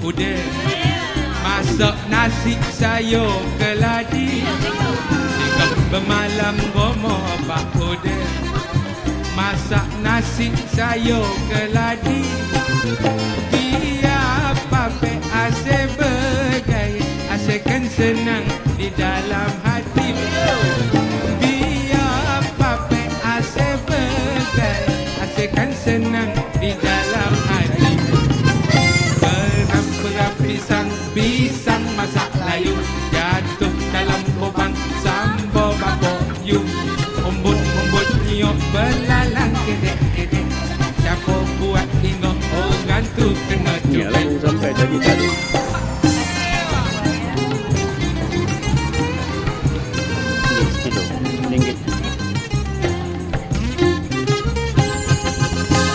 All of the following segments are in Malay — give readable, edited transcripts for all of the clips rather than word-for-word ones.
muda. Masak nasi sayur keladi, tinggal bermalam romo Pak Koda. Masak nasi sayur keladi, biar pape asyik bergaya, asyikkan senang di dalam hati. Biar pape asyik bergaya, asyikkan senang di dalam hati. Perap-perap pisang masak layu, jatuh dalam lubang sambal babok you. Umbut-umbut niup belalang kedek-kedek, siapa buat hingga orang tu kena cubit. Lagu sampai tadi tadi.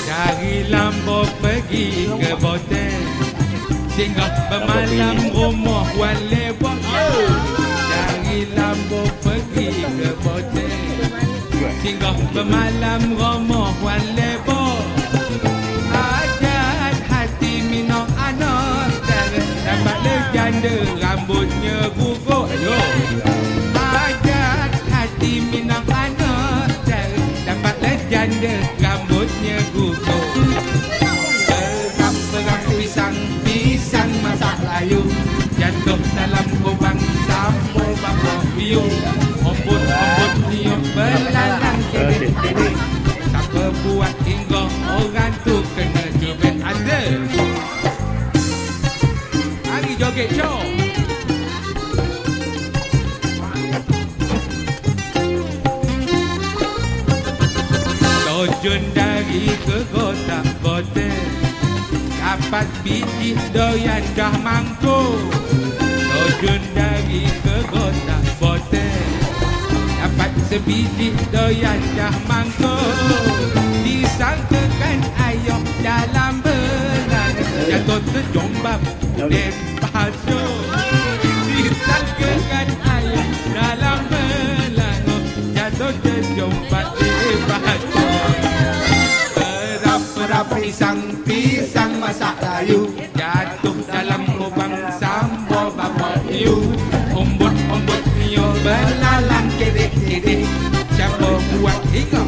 Dari Lambo pergi ke Boten, singgah bermalam rumah Wan Lebok. Dari Lambo pergi ke Boten, singgah bermalam rumah Wan Lebok. Ajat hati minum anak dara, dapat legenda rambutnya gugur. Ajat hati minum anak dara, dapat legenda rambutnya gugur. Perap-perap pisang masak layu, jatuh dalam lubang sambal babak biu. Ombut-ombut niup belalang kedek-kedek, siapa buat hingga orang tu kena cubit. Ada hari joget show. Terjun dari ke kota-kota, dapat biji doyan dah mangkuk. Terjun dari ke kota-kota, dapat sebiji doyan dah mangkuk. Disangkakan ayah dalam belang, jatuh terjombab lempar tu. Disangkakan ayah dalam belang, jatuh terjombab lempar tu. Perap-perap pisang masak layu, jatuh dalam lubang sambal babak you. Umbut-umbut niup belalang kedek-kedek, siapa buat hingga